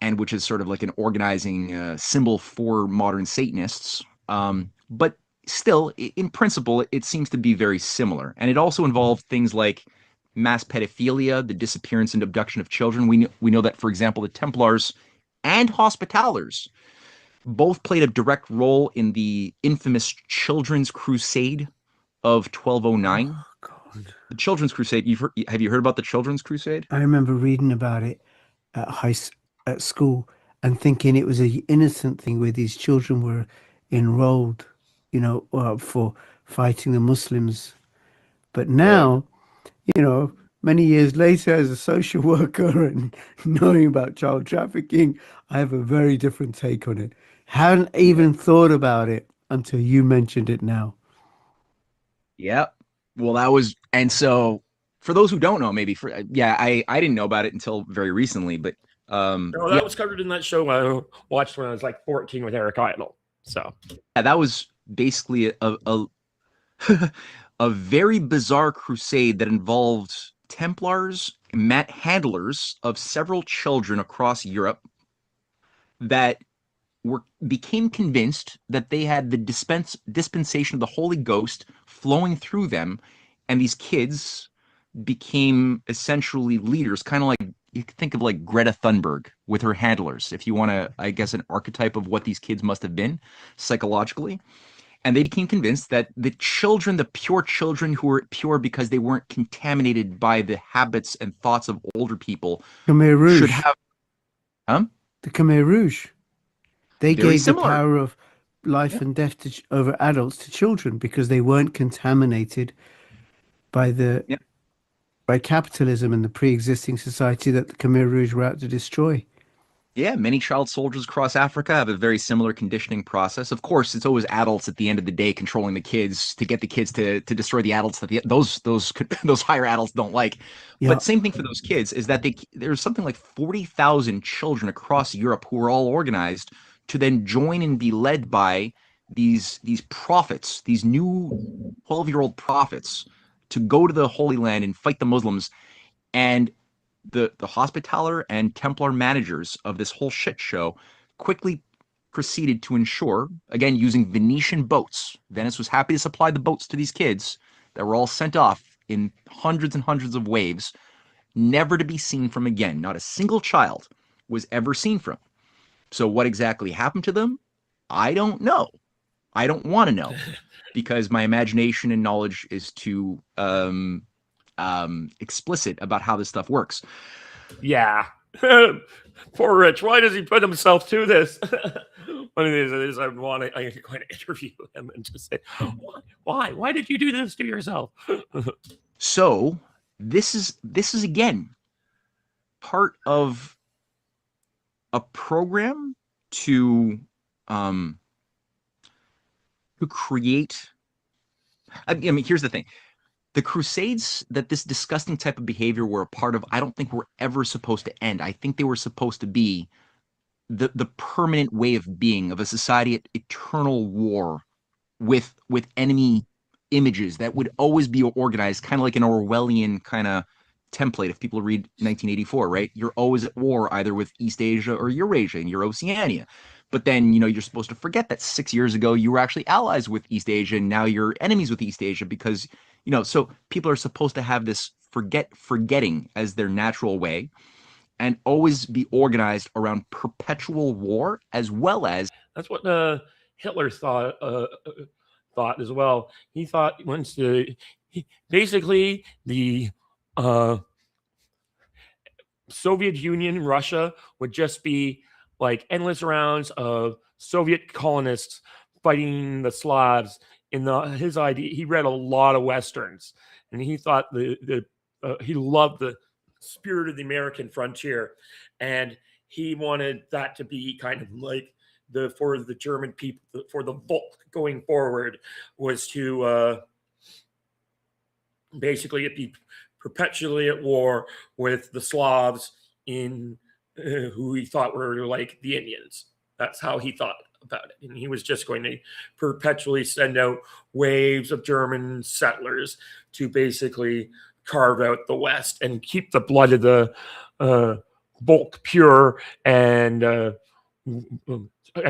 and which is sort of like an organizing symbol for modern Satanists. But still, in principle, it seems to be very similar. And it also involved things like mass pedophilia, the disappearance and abduction of children. We know that, for example, the Templars and Hospitallers both played a direct role in the infamous Children's Crusade of 1209. Oh, God. The Children's Crusade, have you heard about the Children's Crusade? I remember reading about it at school, and thinking it was a innocent thing where these children were enrolled, for fighting the Muslims. But Yeah. now, you know, many years later, as a social worker and knowing about child trafficking, I have a very different take on it. Hadn't Yeah. even thought about it until you mentioned it now. Yep. Well, that was, and so for those who don't know, maybe I didn't know about it until very recently, but No, yeah, that was covered in that show I watched when I was like 14 with Eric Idle. So that was basically a a very bizarre crusade that involved Templars, handlers of several children across Europe that became convinced that they had the dispensation of the Holy Ghost flowing through them, and these kids became essentially leaders, kind of like you could think of like Greta Thunberg with her handlers, if you want to, I guess, an archetype of what these kids must have been psychologically. And they became convinced that the children, the pure children who were pure because they weren't contaminated by the habits and thoughts of older people, Khmer should Rouge, have, huh? the Khmer Rouge, they Very gave the similar. power of life Yeah. and death over adults to children because they weren't contaminated by the Yeah. by capitalism and the pre-existing society that the Khmer Rouge were out to destroy. Yeah, many child soldiers across Africa have a very similar conditioning process. Of course, it's always adults at the end of the day controlling the kids to get the kids to destroy the adults that those those higher adults don't like. Yeah, But same thing for those kids is that there's something like 40,000 children across Europe who are all organized to then join and be led by these prophets, these new 12-year-old prophets to go to the Holy Land and fight the Muslims. And the Hospitaller and Templar managers of this whole shit show quickly proceeded to ensure, again, using Venetian boats. Venice was happy to supply the boats to these kids that were all sent off in hundreds and hundreds of waves, never to be seen from again. Not a single child was ever seen from. So, what exactly happened to them? I don't know. I don't want to know because my imagination and knowledge is too explicit about how this stuff works. yeah. Poor Rich. Why does he put himself to this? One of these is I'm going to interview him and just say, why? Why did you do this to yourself? So this is again part of a program to create. I mean, here's the thing. The crusades that this disgusting type of behavior were a part of, I don't think were ever supposed to end. I think they were supposed to be the permanent way of being of a society at eternal war with enemy images that would always be organized, kind of like an Orwellian kind of template. If people read 1984, right? You're always at war either with East Asia or Eurasia and Oceania. But then, you're supposed to forget that 6 years ago you were actually allies with East Asia and now you're enemies with East Asia because, so people are supposed to have this forgetting as their natural way and always be organized around perpetual war as well as That's what Hitler thought as well. He thought basically the Soviet Union, Russia would just be like endless rounds of Soviet colonists fighting the Slavs. His idea, he read a lot of westerns, and he thought he loved the spirit of the American frontier, and he wanted that to be kind of like for the German people, for the Volk going forward, was to basically it be perpetually at war with the Slavs who he thought were like the Indians. That's how he thought about it. And he was just going to perpetually send out waves of German settlers to basically carve out the West and keep the blood of the Volk pure and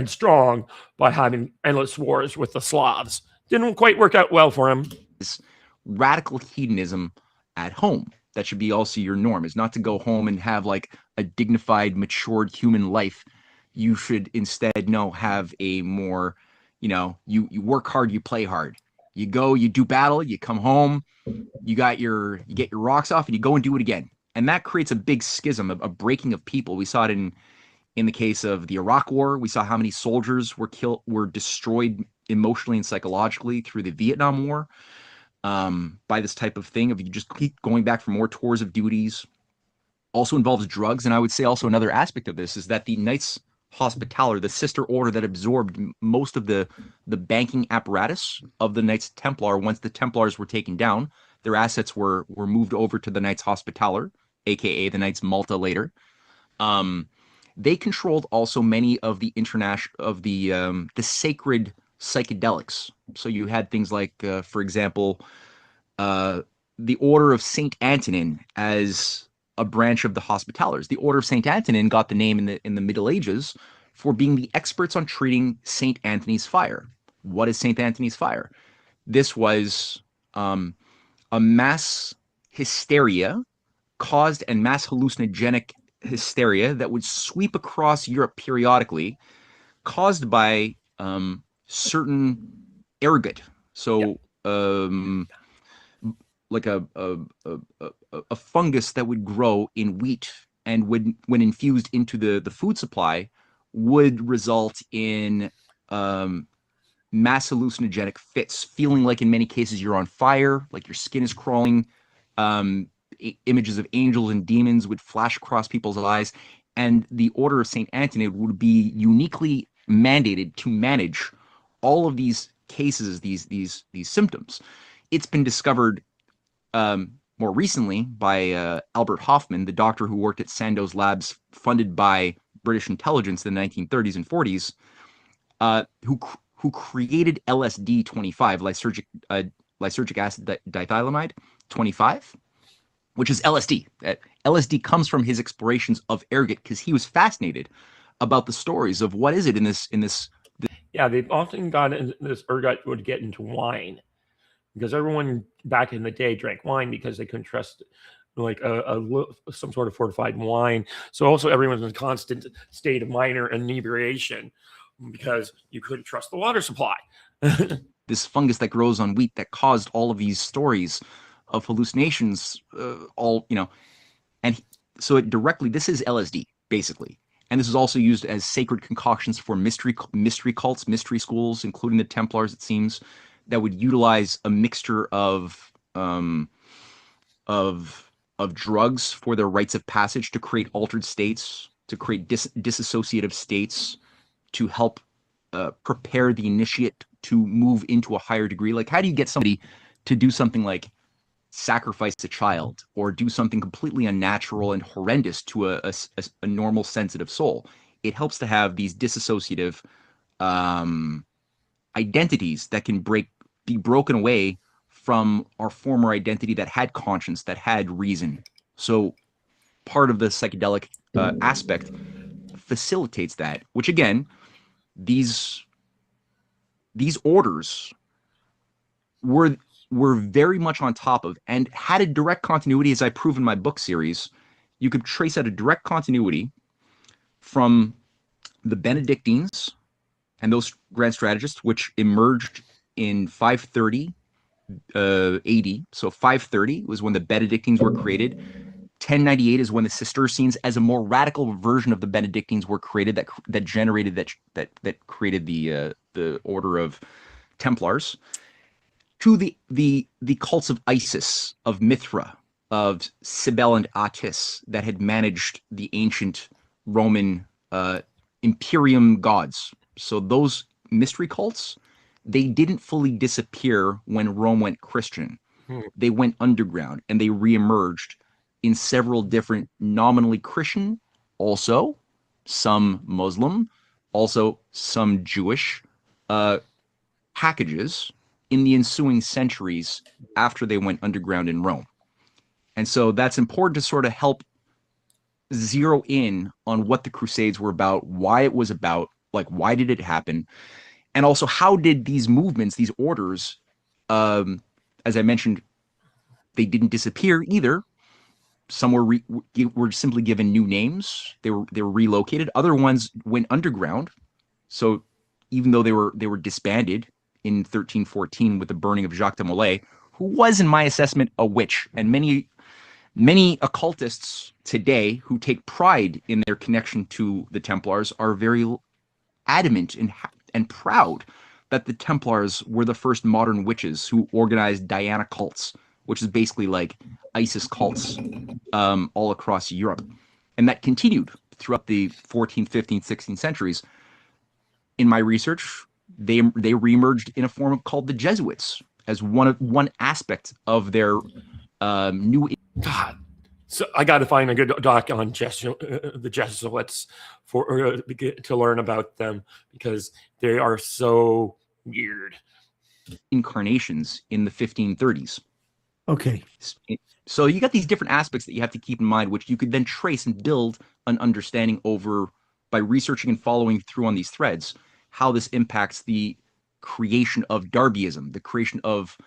strong by having endless wars with the Slavs. Didn't quite work out well for him. Radical hedonism at home. That should be also your norm, is not to go home and have like a dignified, matured human life. You should instead have a more, you work hard, you play hard. You go, you do battle, you come home, you get your rocks off and you go and do it again. And that creates a big schism, a breaking of people. We saw it In the case of the Iraq War, we saw how many soldiers were destroyed emotionally and psychologically through the Vietnam War, by this type of thing. If you just keep going back for more tours of duties, also involves drugs. And I would say also another aspect of this is that the Knights Hospitaller, the sister order that absorbed most of the banking apparatus of the Knights Templar, once the Templars were taken down, their assets were moved over to the Knights Hospitaller, aka the Knights Malta later. They controlled also many of the the sacred psychedelics. So you had things like, for example, the Order of Saint Antonin as a branch of the Hospitallers. The Order of Saint Antonin got the name in the Middle Ages for being the experts on treating Saint Anthony's fire. What is Saint Anthony's fire? This was a mass hysteria caused and mass hallucinogenic hysteria that would sweep across Europe periodically, caused by certain ergot. So, like a fungus that would grow in wheat, and when infused into the food supply, would result in mass hallucinogenic fits, feeling like in many cases you're on fire, like your skin is crawling. Images of angels and demons would flash across people's eyes, and the Order of Saint Anthony would be uniquely mandated to manage all of these cases, these symptoms. It's been discovered more recently by Albert Hofmann, the doctor who worked at Sandoz Labs, funded by British intelligence in the 1930s and 40s, who created LSD 25, lysergic acid dithylamide 25, which is LSD. LSD comes from his explorations of ergot because he was fascinated about the stories of what is it in this. Yeah, they've often got in this ergot would get into wine, because everyone back in the day drank wine because they couldn't trust like some sort of fortified wine. So also everyone's in a constant state of minor inebriation because you couldn't trust the water supply. This fungus that grows on wheat that caused all of these stories of hallucinations, so this is LSD basically. And this is also used as sacred concoctions for mystery cults, mystery schools, including the Templars, it seems, that would utilize a mixture of drugs for their rites of passage to create altered states, to create disassociative states, to help prepare the initiate to move into a higher degree. Like, how do you get somebody to do something like sacrifice a child or do something completely unnatural and horrendous to a normal sensitive soul? It helps to have these dissociative identities that can be broken away from our former identity that had conscience, that had reason. So part of the psychedelic aspect facilitates that, which again, these orders were very much on top of, and had a direct continuity, as I prove in my book series. You could trace out a direct continuity from the Benedictines and those grand strategists, which emerged in 530 AD. So 530 was when the Benedictines were created. 1098 is when the Cistercians, as a more radical version of the Benedictines, were created. That created the order of Templars. To the cults of Isis, of Mithra, of Cybele and Attis that had managed the ancient Roman imperium gods. So those mystery cults, they didn't fully disappear when Rome went Christian. They went underground and they reemerged in several different nominally Christian, also some Muslim, also some Jewish packages in the ensuing centuries after they went underground in Rome. And so that's important to sort of help zero in on what the Crusades were about, why it was about, like why did it happen, and also how did these movements, these orders, as I mentioned, they didn't disappear either. Some were simply given new names. They were relocated. Other ones went underground. So even though they were disbanded in 1314 with the burning of Jacques de Molay, who was, in my assessment, a witch, and many Many occultists today who take pride in their connection to the Templars are very adamant and proud that the Templars were the first modern witches who organized Diana cults, which is basically like ISIS cults all across Europe. And that continued throughout the 14th, 15th, 16th centuries. In my research, they reemerged in a form called the Jesuits as one aspect of their new. God. So I got to find a good doc on the Jesuits to learn about them, because they are so weird. Incarnations in the 1530s. Okay. So you got these different aspects that you have to keep in mind, which you could then trace and build an understanding over by researching and following through on these threads, how this impacts the creation of Darbyism, the creation of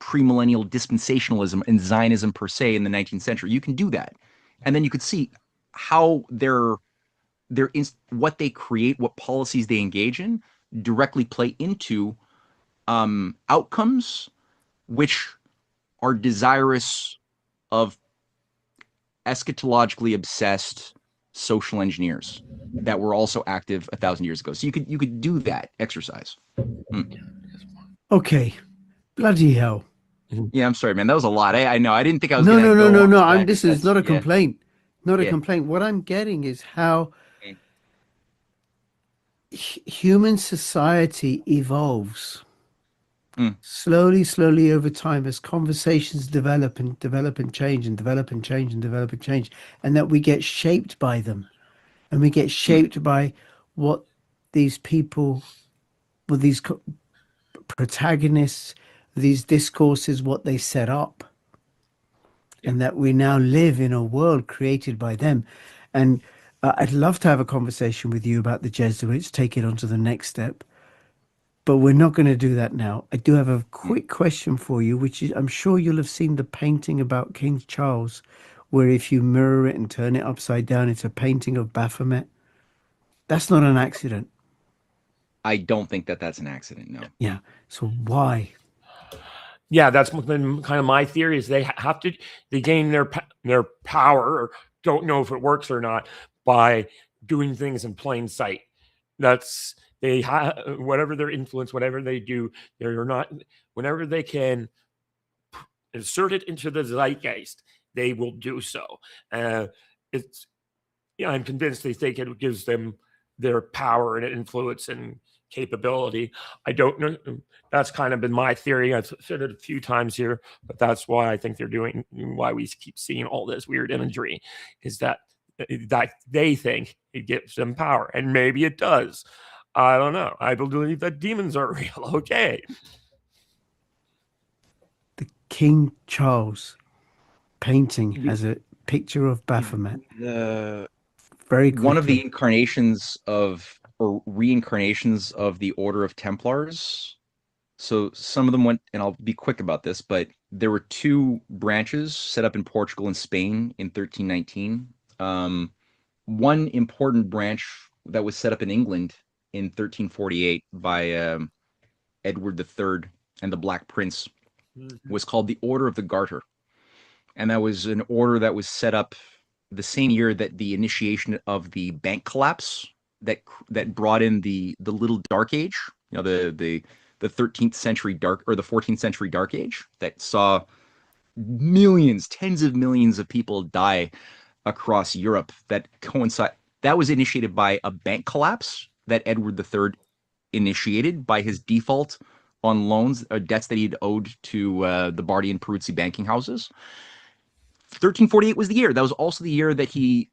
premillennial dispensationalism and Zionism per se in the 19th century. You can do that. And then you could see how what they create, what policies they engage in directly play into outcomes which are desirous of eschatologically obsessed social engineers that were also active 1,000 years ago. So you could do that exercise. Okay. Bloody hell. Yeah, I'm sorry, man. That was a lot. I know. I didn't think I was No, going to no, no, go no, off no. track, This but is not a that's- yeah. complaint. Not a Yeah. complaint. What I'm getting is how Okay. human society evolves Mm. slowly over time, as conversations develop and change and develop and change and develop and change, and that we get shaped by them, and we get shaped by what these people, with these protagonists, these discourses, what they set up, and that we now live in a world created by them. And I'd love to have a conversation with you about the Jesuits, take it on to the next step, but we're not going to do that now. I do have a quick question for you, which is, I'm sure you'll have seen the painting about King Charles, where if you mirror it and turn it upside down, it's a painting of Baphomet. That's not an accident. I don't think that that's an accident, no. Yeah. So why? Yeah, that's been kind of my theory. Is they gain their power, or don't know if it works or not, by doing things in plain sight. That's whatever their influence, whatever they do, they're not. Whenever they can insert it into the zeitgeist, they will do so. It's I'm convinced they think it gives them their power and influence and capability. I don't know. That's kind of been my theory. I've said it a few times here, but that's why I think why we keep seeing all this weird imagery, is that they think it gives them power, and maybe it does. I don't know. I believe that demons are real. Okay. The King Charles painting has a picture of Baphomet. Very quickly. One of the incarnations of, or reincarnations of, the Order of Templars. So some of them went, and I'll be quick about this, but there were two branches set up in Portugal and Spain in 1319. One important branch that was set up in England in 1348 by Edward III and the Black Prince was called the Order of the Garter. And that was an order that was set up the same year that the initiation of the bank collapse that brought in the Little Dark Age, the 13th century or the 14th century Dark Age, that saw millions, tens of millions of people die across Europe. That was initiated by a bank collapse that Edward III initiated by his default on loans or debts that he'd owed to the Bardi and Peruzzi banking houses. 1348 was the year. That was also the year that he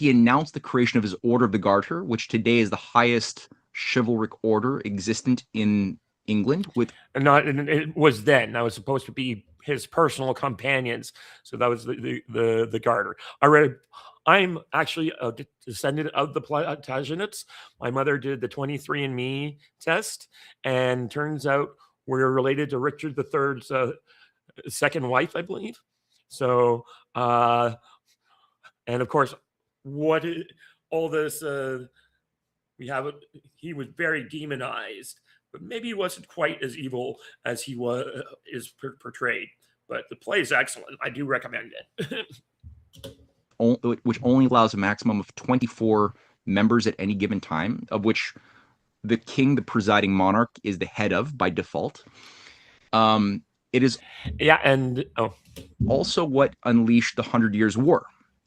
announced the creation of his Order of the Garter, which today is the highest chivalric order existent in England. And it was then. That was supposed to be his personal companions. So that was the Garter. I'm actually a descendant of the Plantagenets. My mother did the 23andMe test, and turns out we're related to Richard III's second wife, I believe. So, and of course, all this, he was very demonized, but maybe he wasn't quite as evil as he is portrayed. but the play is excellent. I do recommend it. Which only allows a maximum of 24 members at any given time, of which the king, the presiding monarch, is the head of by default. It is and also what unleashed the 100 Years' War.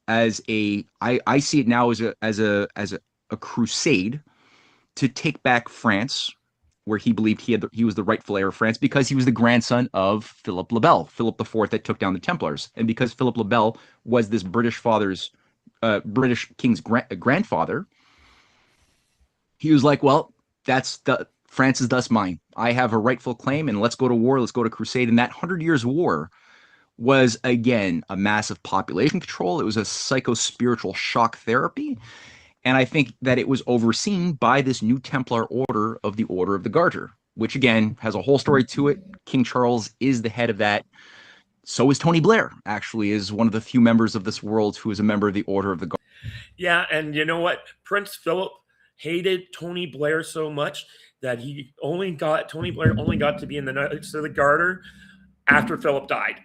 I see it now as a crusade to take back France, where he believed he was the rightful heir of France, because he was the grandson of Philip le Bel, Philip IV, that took down the Templars, and because Philip le Bel was this British king's grandfather, he was like, well, France is thus mine. I have a rightful claim, and let's go to war. Let's go to crusade. And that 100 Years' War was, again, a massive population control. It was a psycho-spiritual shock therapy. And I think that it was overseen by this new Templar order of the Order of the Garter, which, again, has a whole story to it. King Charles is the head of that. So is Tony Blair, actually, is one of the few members of this world who is a member of the Order of the Garter. Yeah, and you know what? Prince Philip hated Tony Blair so much that Tony Blair only got to be in the Knights of the Garter after Philip died.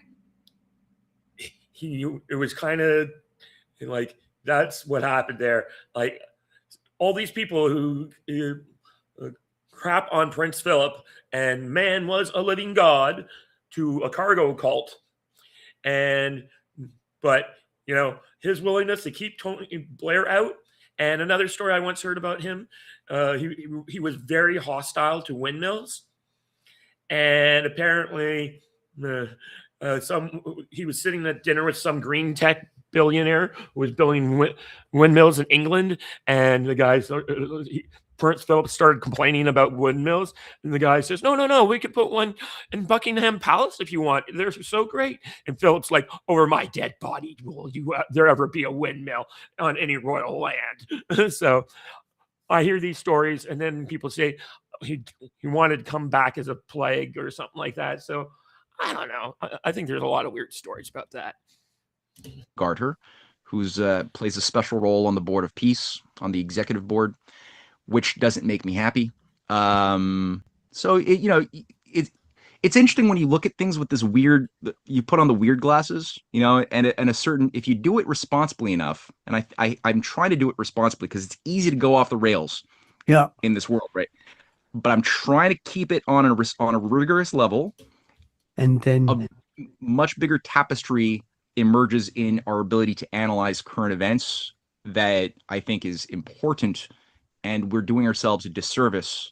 It was kind of like, that's what happened there. Like, all these people who crap on Prince Philip and man was a living god to a cargo cult. But his willingness to keep Tony Blair out. And another story I once heard about him, he was very hostile to windmills. And apparently he was sitting at dinner with some green tech billionaire who was building windmills in England, and the guys, Prince Philip, started complaining about windmills, and the guy says, no, we could put one in Buckingham Palace if you want. They're so great. And Philip's like, over my dead body will there ever be a windmill on any royal land? So I hear these stories, and then people say he wanted to come back as a plague or something like that. So I don't know. I think there's a lot of weird stories about that. Garter, who's plays a special role on the Board of Peace, on the executive board, which doesn't make me happy. So it's interesting when you look at things with this weird. You put on the weird glasses, and a certain, if you do it responsibly enough, and I'm trying to do it responsibly because it's easy to go off the rails. Yeah. In this world, right? But I'm trying to keep it on a rigorous level, and then a much bigger tapestry emerges in our ability to analyze current events that I think is important, and we're doing ourselves a disservice.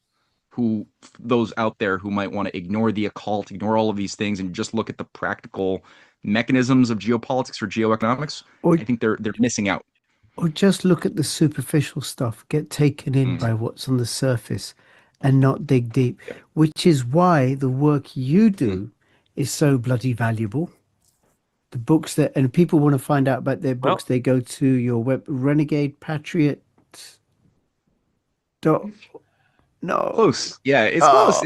Those out there who might want to ignore the occult, ignore all of these things, and just look at the practical mechanisms of geopolitics or geoeconomics, I think they're missing out. Or just look at the superficial stuff, get taken in by what's on the surface, and not dig deep. Which is why the work you do is so bloody valuable. The books and people want to find out about their books, they go to your web, Renegade Patriot. Close. Yeah, it's close.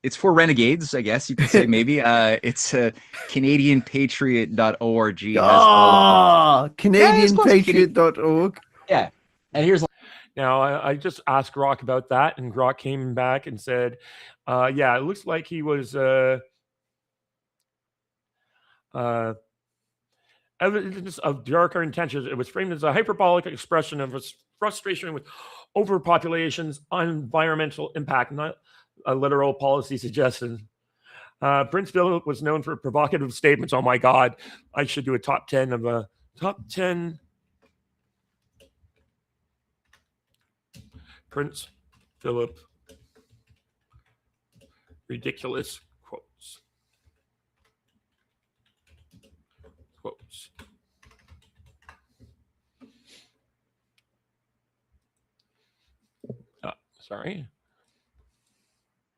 It's for renegades, I guess you could say. Maybe it's CanadianPatriot.org. CanadianPatriot.org. Yeah, and here's now I just asked Grok about that, and Grok came back and said, "Yeah, it looks like he was evidence of darker intentions. It was framed as a hyperbolic expression of his frustration with overpopulation's environmental impact, not a literal policy suggestion." Prince Philip was known for provocative statements. Oh my God, I should do a top 10 of top 10 Prince Philip ridiculous quotes. Sorry.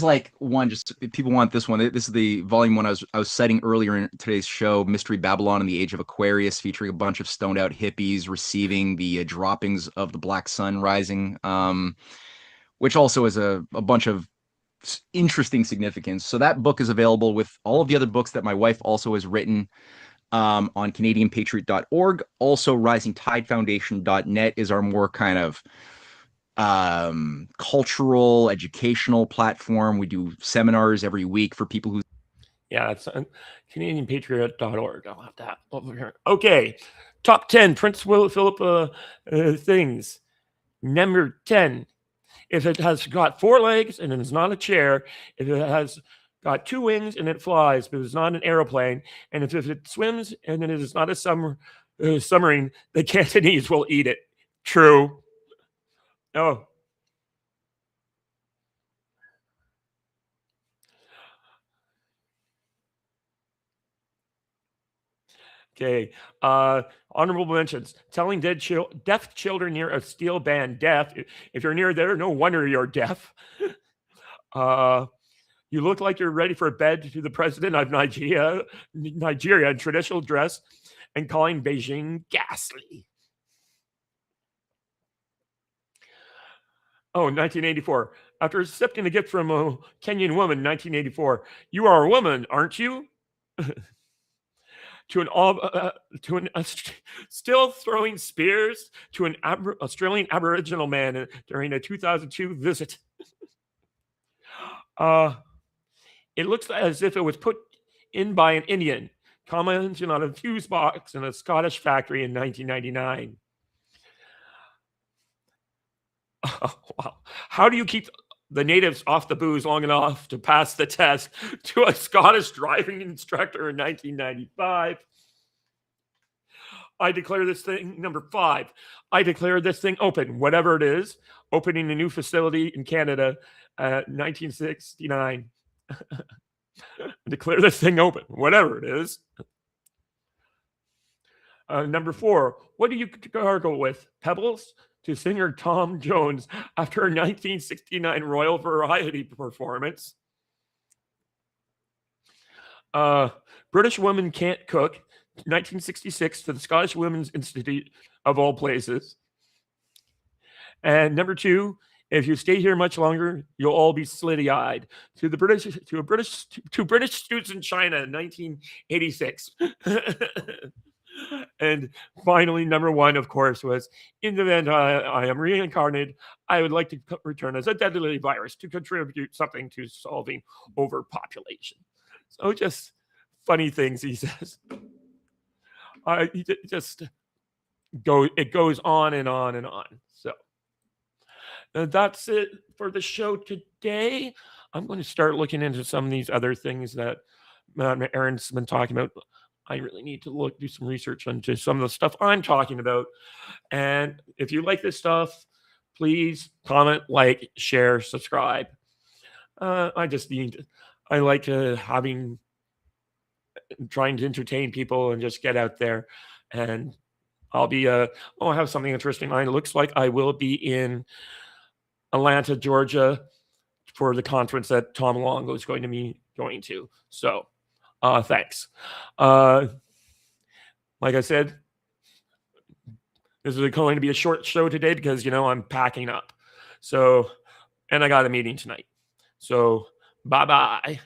Like one, just if people want this one. This is the volume one I was citing earlier in today's show, Mystery Babylon and the Age of Aquarius, featuring a bunch of stoned out hippies receiving the droppings of the black sun rising, which also has a bunch of interesting significance. So that book is available with all of the other books that my wife also has written on CanadianPatriot.org. Also, RisingTideFoundation.net is our more kind of cultural, educational platform. We do seminars every week for people who Yeah, it's CanadianPatriot.org. I'll have that over here. Okay, top 10 Prince Philip things. Number 10. If it has got 4 legs and it is not a chair, if it has got 2 wings and it flies, but it's not an aeroplane, and if it swims and it is not a submarine, the Cantonese will eat it. True. Oh. Okay. Honorable mentions. Telling deaf children near a steel band deaf. If you're near there, no wonder you're deaf. You look like you're ready for bed to the president of Nigeria in traditional dress and calling Beijing ghastly. Oh, 1984. After accepting a gift from a Kenyan woman in 1984, you are a woman, aren't you? to an still throwing spears to an Australian Aboriginal man during a 2002 visit. It looks as if it was put in by an Indian, commenting on a fuse box in a Scottish factory in 1999. Oh, wow. How do you keep the natives off the booze long enough to pass the test to a Scottish driving instructor in 1995? I declare this thing, number 5, I declare this thing open, whatever it is, opening a new facility in Canada, 1969. Declare this thing open, whatever it is. Number 4, what do you gargle with? Pebbles? To singer Tom Jones after a 1969 Royal Variety performance. British woman can't cook. 1966 to the Scottish Women's Institute of all places. And number 2, if you stay here much longer, you'll all be slitty-eyed. To British students in China in 1986. And finally, number 1, of course, was in the event I am reincarnated, I would like to return as a deadly virus to contribute something to solving overpopulation. So just funny things he says. It goes on and on and on. So that's it for the show today. I'm going to start looking into some of these other things that Aaron's been talking about. I really need to do some research into some of the stuff I'm talking about. And if you like this stuff, please comment, like, share, subscribe. I like trying to entertain people and just get out there. And I'll be, I have something interesting. It looks like I will be in Atlanta, Georgia for the conference that Tom Longo is going to be going to. So, thanks. Like I said, this is going to be a short show today because, I'm packing up. So, and I got a meeting tonight. So, bye-bye.